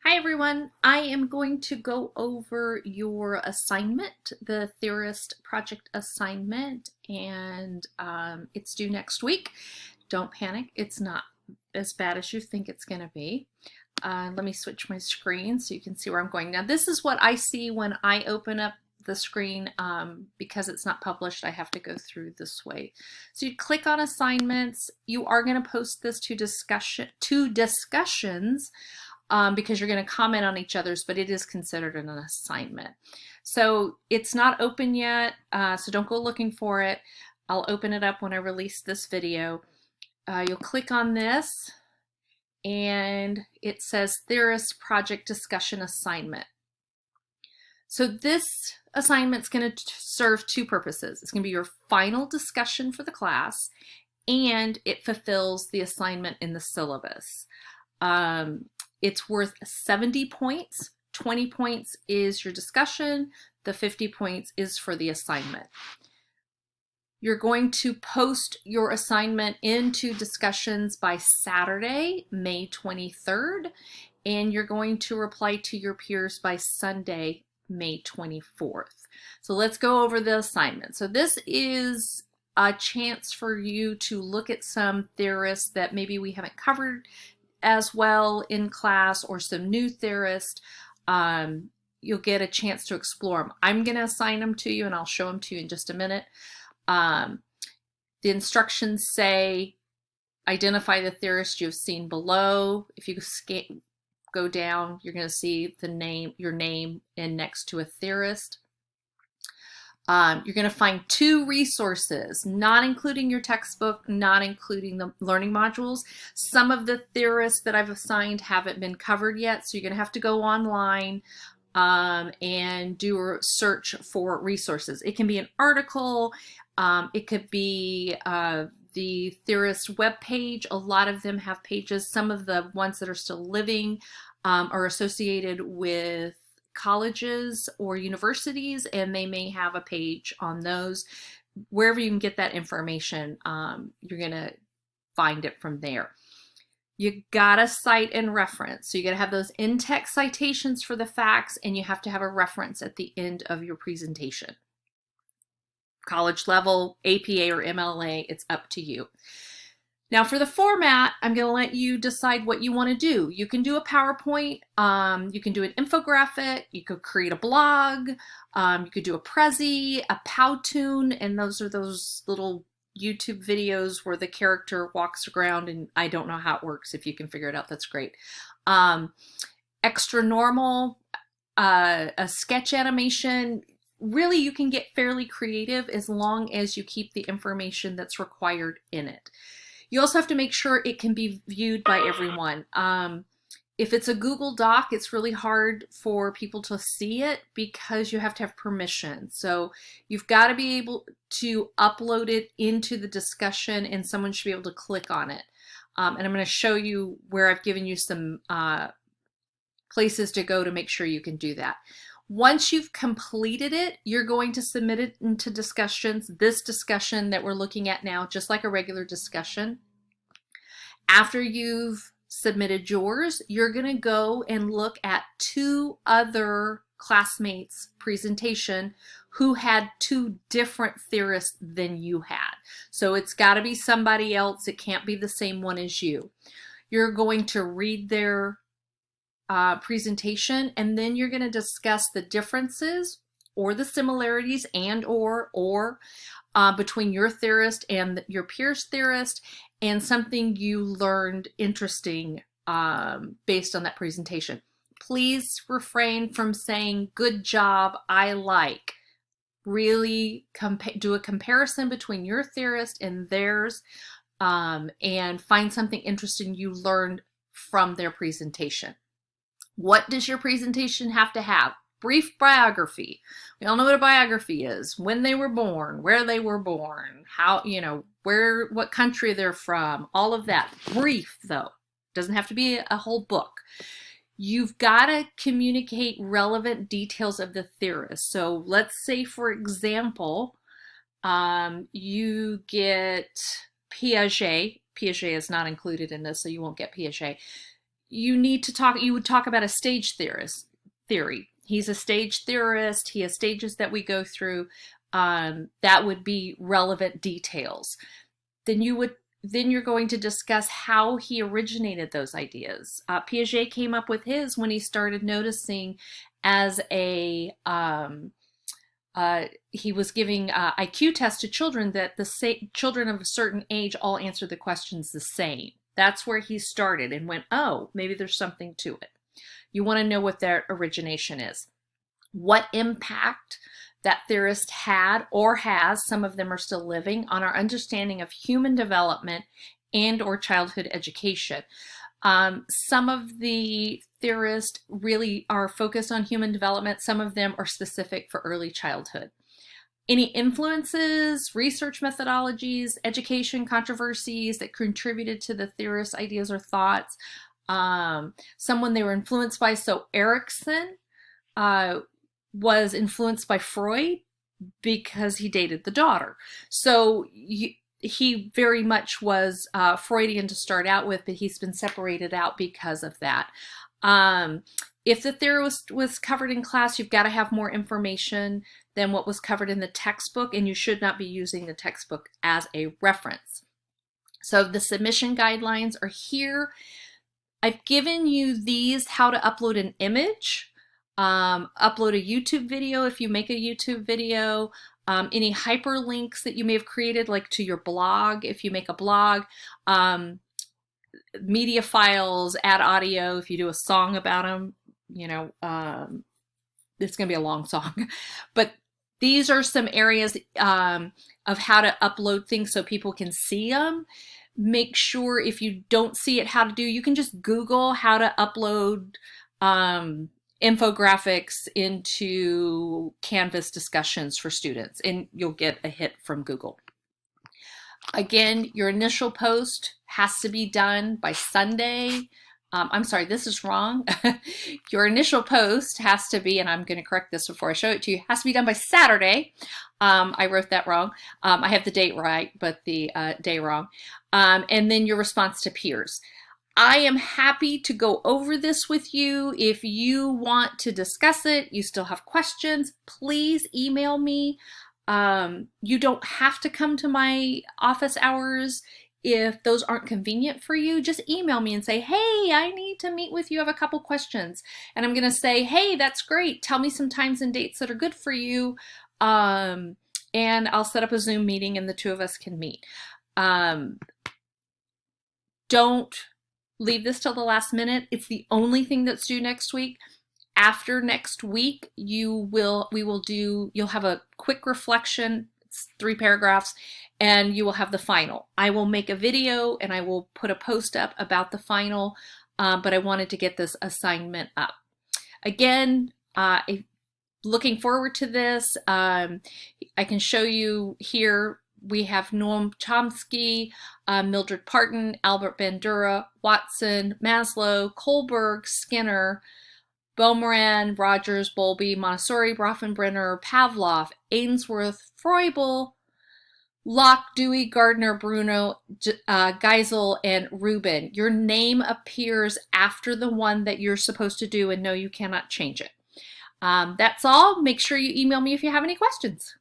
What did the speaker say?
Hi everyone, I am going to go over your assignment, the Theorist project assignment, and it's due next week. Don't panic, it's not as bad as you think it's going to be. Let me switch my screen so you can see where I'm going. Now this is what I see when I open up the screen. Because it's not published, I have to go through this way. So you click on assignments. You are going to post this to discussions because you're going to comment on each other's, but it is considered an assignment. So it's not open yet, so don't go looking for it. I'll open it up when I release this video. You'll click on this and it says Theorist Project Discussion Assignment. So this assignment's going to serve two purposes. It's going to be your final discussion for the class, and it fulfills the assignment in the syllabus. It's worth 70 points. 20 points is your discussion. The 50 points is for the assignment. You're going to post your assignment into discussions by Saturday, May 23rd, and you're going to reply to your peers by Sunday, May 24th. So let's go over the assignment. So this is a chance for you to look at some theorists that maybe we haven't covered as well in class, or some new theorists. You'll get a chance to explore them. I'm going to assign them to you and I'll show them to you in just a minute. The instructions say identify the theorist you've seen below. If you go down, you're going to see your name and next to a theorist. You're going to find two resources, not including your textbook, not including the learning modules. Some of the theorists that I've assigned haven't been covered yet, so you're going to have to go online and do a search for resources. It can be an article, it could be the theorist webpage. A lot of them have pages. Some of the ones that are still living are associated with colleges or universities, and they may have a page on those. Wherever you can get that information, you're going to find it from there. You gotta cite and reference. So you gotta have those in-text citations for the facts, and you have to have a reference at the end of your presentation. College level, APA or MLA, it's up to you. Now for the format, I'm going to let you decide what you want to do. You can do a PowerPoint, you can do an infographic, you could create a blog, you could do a Prezi, a Powtoon, and those are those little YouTube videos where the character walks around, and I don't know how it works. If you can figure it out, that's great. Extra normal, a sketch animation. Really, you can get fairly creative as long as you keep the information that's required in it. You also have to make sure it can be viewed by everyone. If it's a Google Doc, it's really hard for people to see it because you have to have permission. So you've got to be able to upload it into the discussion, and someone should be able to click on it. And I'm going to show you where I've given you some places to go to make sure you can do that. Once you've completed it, you're going to submit it into discussions. This discussion that we're looking at now, just like a regular discussion. After you've submitted yours, you're going to go and look at two other classmates' presentation who had two different theorists than you had. So it's got to be somebody else. It can't be the same one as you. You're going to read their presentation, and then you're going to discuss the differences or the similarities and or between your theorist and your peer's theorist, and something you learned interesting based on that presentation. Please refrain from saying good job, I like. Really do a comparison between your theorist and theirs, and find something interesting you learned from their presentation. What does your presentation have to have? Brief biography. We all know what a biography is. When they were born, where they were born, how, what country they're from, all of that. Brief, though. Doesn't have to be a whole book. You've got to communicate relevant details of the theorist. So let's say, for example, you get Piaget. Piaget is not included in this, so you won't get Piaget. you would talk about a stage theory. He's a stage theorist. He has stages that we go through. That would be relevant details. Then you're going to discuss how he originated those ideas. Piaget came up with his when he started noticing as he was giving IQ tests to children that children of a certain age all answered the questions the same. That's where he started and went, oh, maybe there's something to it. You want to know what their origination is. What impact that theorist had or has, some of them are still living, on our understanding of human development and or childhood education. Some of the theorists really are focused on human development. Some of them are specific for early childhood. Any influences, research methodologies, education controversies that contributed to the theorist's ideas or thoughts. Someone they were influenced by, so Erikson was influenced by Freud because he dated the daughter. So he very much was Freudian to start out with, but he's been separated out because of that. If the theorist was covered in class, you've got to have more information than what was covered in the textbook, and you should not be using the textbook as a reference. So the submission guidelines are here. I've given you these, how to upload an image, upload a YouTube video if you make a YouTube video, any hyperlinks that you may have created, like to your blog if you make a blog, media files, add audio if you do a song about them. You know, it's going to be a long song, but these are some areas of how to upload things so people can see them. Make sure if you don't see it how to do, you can just Google how to upload infographics into Canvas discussions for students, and you'll get a hit from Google. Again, your initial post has to be done by Sunday. I'm sorry, this is wrong. Your initial post has to be, and I'm going to correct this before I show it to you, has to be done by Saturday. I wrote that wrong. I have the date right, but the day wrong. And then your response to peers. I am happy to go over this with you. If you want to discuss it, you still have questions, please email me. You don't have to come to my office hours. If those aren't convenient for you, just email me and say, hey, I need to meet with you. I have a couple questions. And I'm going to say, hey, that's great. Tell me some times and dates that are good for you. And I'll set up a Zoom meeting and the two of us can meet. Don't leave this till the last minute. It's the only thing that's due next week. After next week, you'll have a quick reflection. It's 3 paragraphs. And you will have the final. I will make a video and I will put a post up about the final, but I wanted to get this assignment up. Again, looking forward to this. I can show you here, we have Noam Chomsky, Mildred Parton, Albert Bandura, Watson, Maslow, Kohlberg, Skinner, Beaumoran, Rogers, Bowlby, Montessori, Bronfenbrenner, Pavlov, Ainsworth, Froebel, Locke, Dewey, Gardner, Bruno, Geisel, and Rubin. Your name appears after the one that you're supposed to do, and no, you cannot change it. That's all. Make sure you email me if you have any questions.